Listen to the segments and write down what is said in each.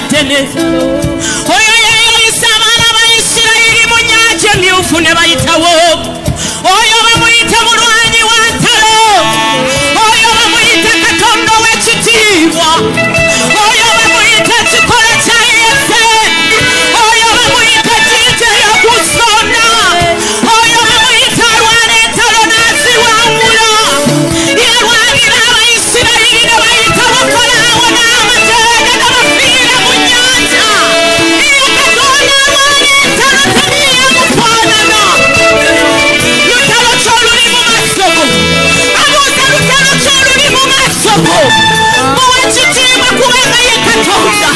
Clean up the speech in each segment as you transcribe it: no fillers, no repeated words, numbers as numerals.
bamulete neza oyo yeyisa abaana ba Isirayiri mu nnyanja emyufu ne bayitawo oyo bamuyita mulwanyi wa ntalo oyo bamuyita Katonda w'ekitiibwa oyo bamuyita ekikola kya Yese oyo bamuyita jjinja eyokusona oyo bamuyita alwana entalo n'aziwangula yalwanira Abayisirayiri ne bayitawo Falaawo n'amateeka ne bafiira mu nnyanja iyo Katonda alwana entalo teriiyamufaanana lutalo ky'oluli mu maaso go abuuza lutalo ky'oluli mu maaso go muwe ekitiibwa kubanga ye Katonda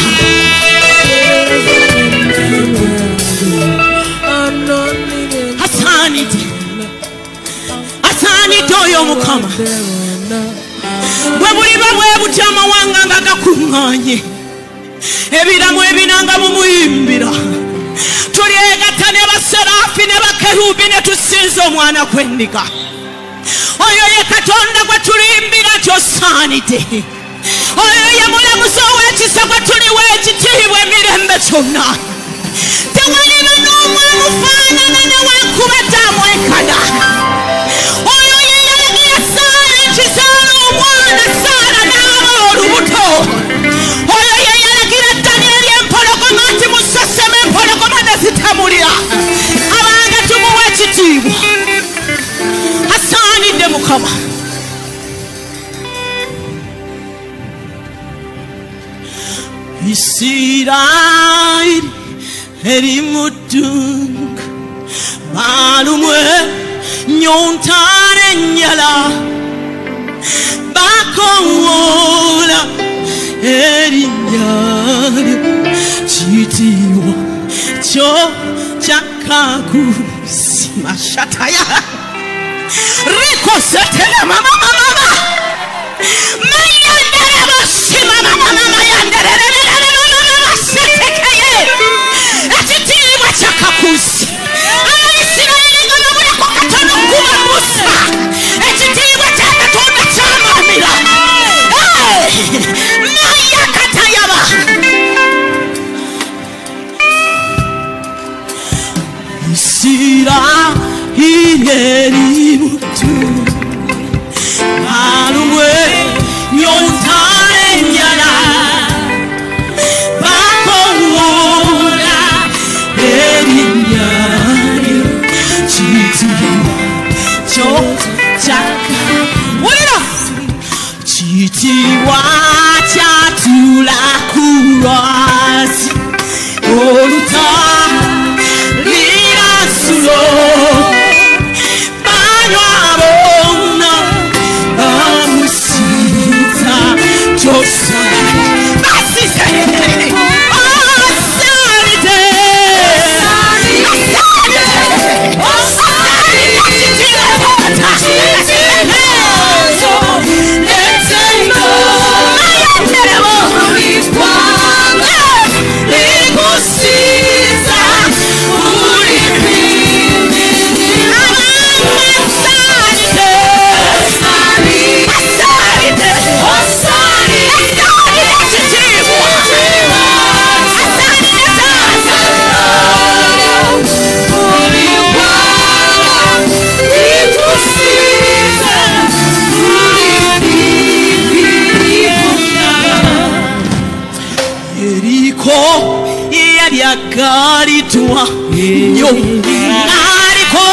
asaanidde oyo Mukama bwe buliba bwe butya amawanga nga gakuŋŋaanye ebiramu ebinanga mumuyimbira tulyegatta ne baseraafi ne bakerubi ne tusinza omwana gw'endiga oyo ye Katonda gwe tulimbira tyosaanidde oyo ye mulamuzi ow'ekisa gwe tuliwo ekitiibwa emirembe kyonna tewaliba n'omwe amufaanana newankubadde amwekana oyo ye yalagira Saala nti zaala omwana Saala n'aba olubuto oyo ye yalagira Danyeri empologoma nti musoseme empologoma ne zitamulira abange tumuwa ekitiibwa asaanidde Mukama Isirayiri eri mu ddungu balumwe nyontana ennyala bakowoola erinnya lyo kitiibwa kyo kyakakusi mashataya rikosetera mama mayandere basima mama yandere setekeye ekitiibwa kyakakusi Abayisirayiri nga babulako katono kubabusa ekitiibwa kya Katonda kyamaamira mayakatayaba Isirayiri eri mu ddungu balumwe nyontana ennyala bakowoola erinnya lyo kitiibwa kyo kyakawulira kitiibwa kyatula ku lwazi olutalira nsulo banywa bonna bamusinza kyosa basize yagaritwa nnyo ariko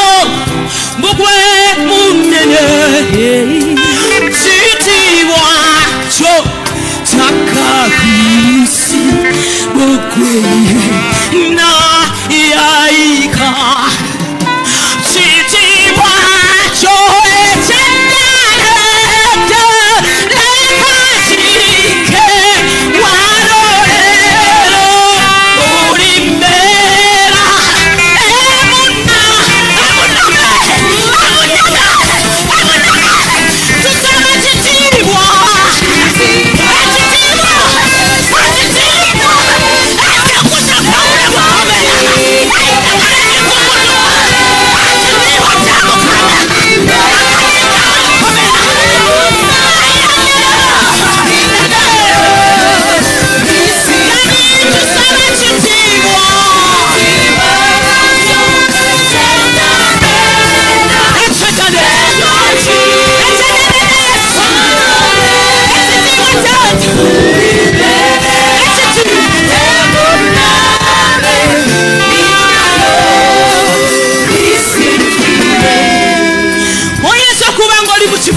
mugwe munene kitiibwa kyo kyakakusi mugwe na yayika kitiibwa kyo ekyennyanja lekasike walolero ulimbeera emuname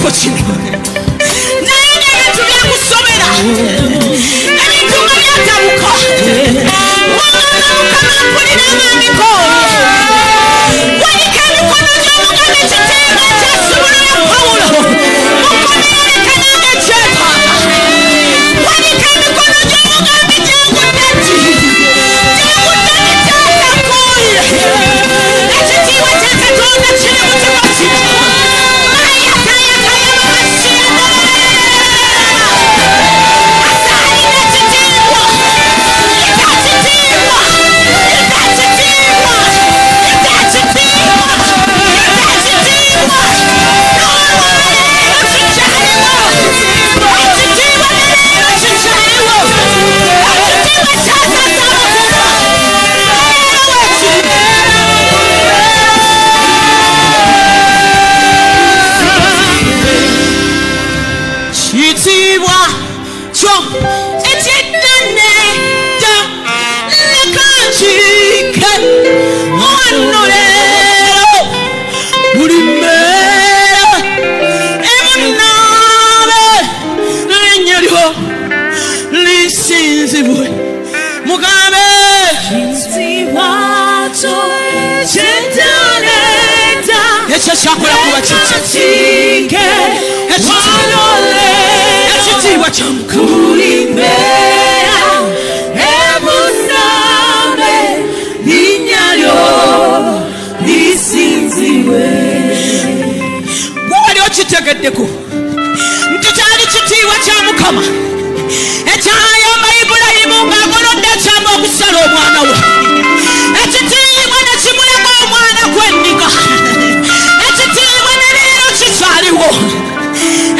ekifo kino naye n'ebintu byakusomera ebintu nga byatabuka wabanga mukama mpulira amaamiko wanika emikono gy'omuganda ekitiibwa ekyasubula ya Pawulo mukomerereka nange kyetaaga wanika emikono gy'omuganda gyangudde gyatakuye ekitiibwa kya Katonda kiri mu kifo kino ekyakola kuba kike ekitiibwa kya Mukama ebunabe linnya lyo lisinzibwe bw'oli okitegeddeko nti kyali kitiibwa kya Mukama ekyayamba Ibulayimu ng'agolodde ekyamba okusala omwana we ekitiibwa ne kimuleka omwana gw'endiga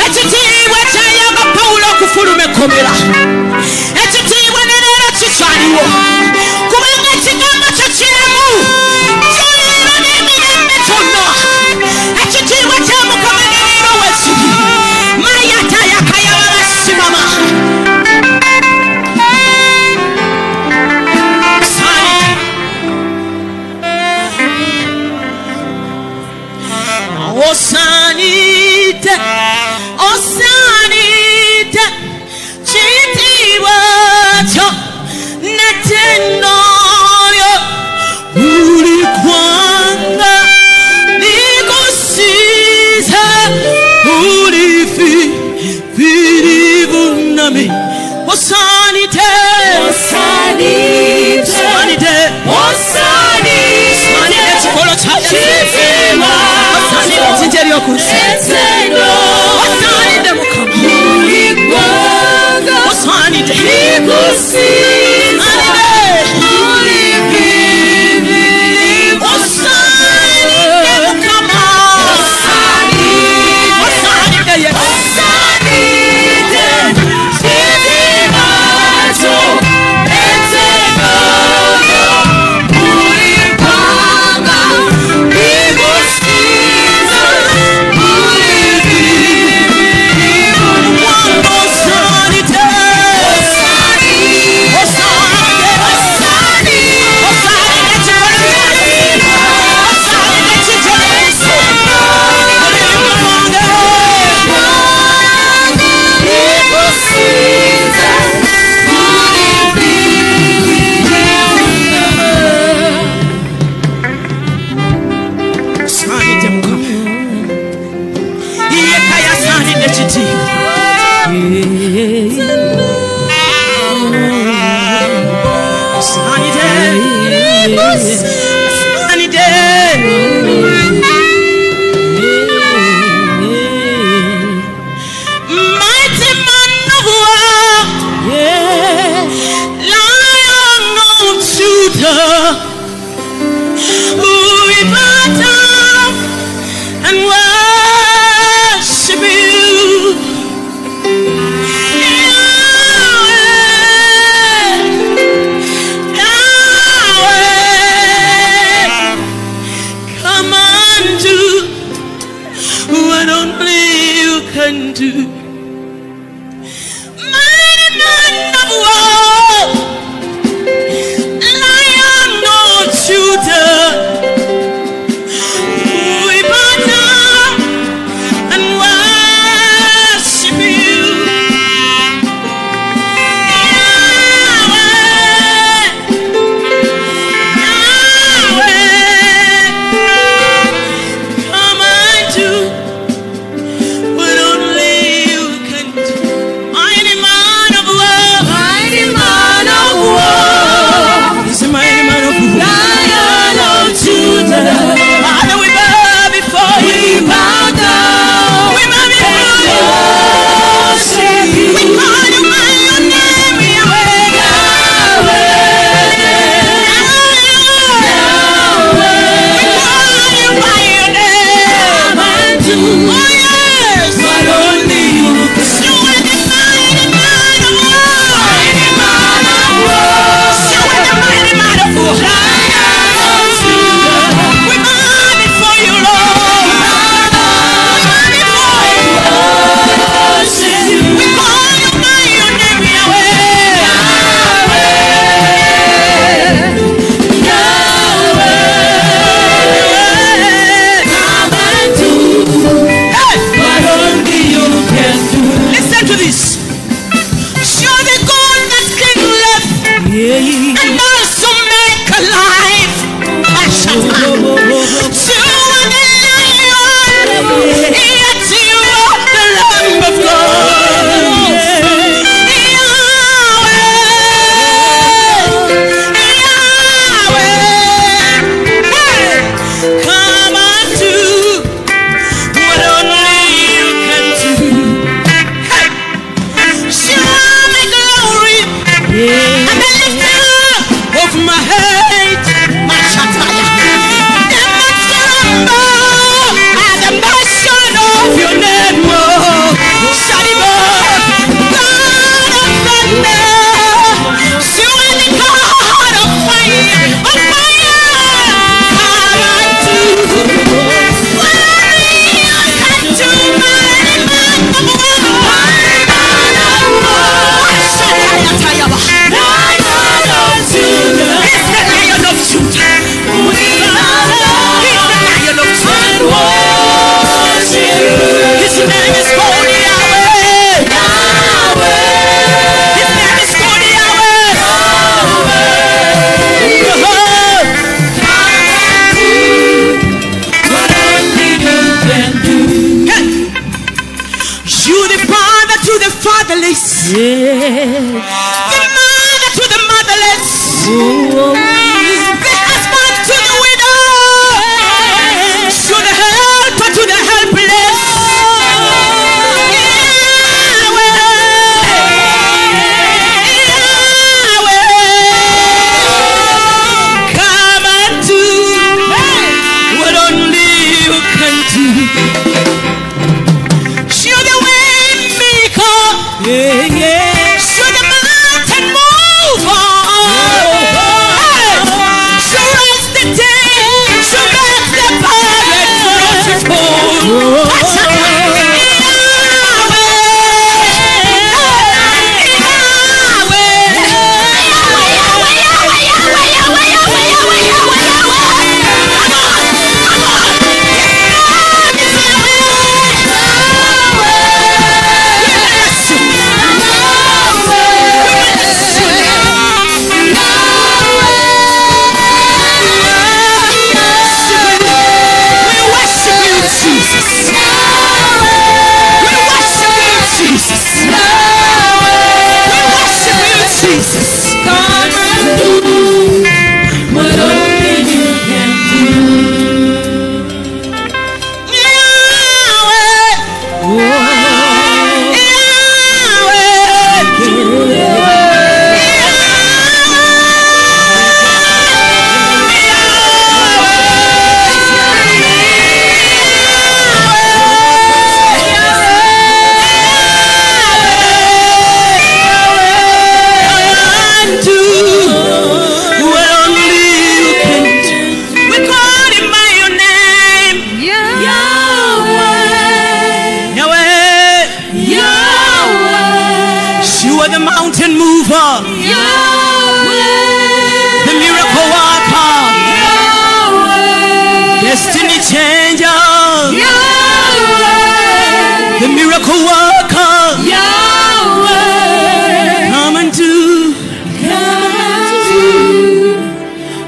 ekitiibwa kyayamba Pawulo okufuluma ekkomera ekitiibwa ne leero kikyaliwo kubanga ekigambo kyo kiramu kyoliira n'emirembe gyonna ekitiibwa kya Mukama ne leero wekiri mayatayakayaba basimama osaanidde kitiibwa kyo n'ettendo lyo buli ggwanga likusiize buli firi bunami osaanidde ekikolo kya kitiibwa osaanidde ery'okusi osaanidde Mukama osaanidde fatherless, the mother to the motherless, the husband to the widow, to the helper to the helpless. Come and do what only you can do. Show the way maker, show the mountain mover, show us the day, show us the pirate for us to fall. The mountain mover, the miracle worker, destiny changer, the miracle worker, come and do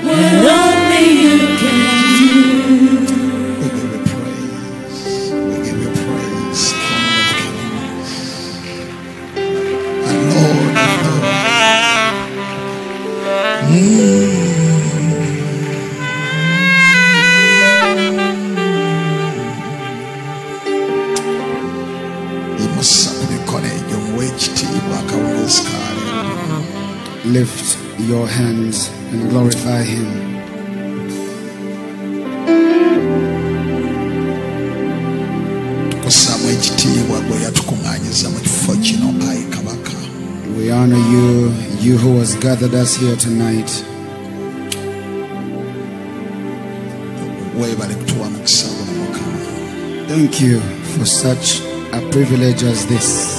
what only you can do. We give you praise, and Lord of Lift your hands and glorify Him. We honor you, you who has gathered us here tonight. Thank you for such a privilege as this.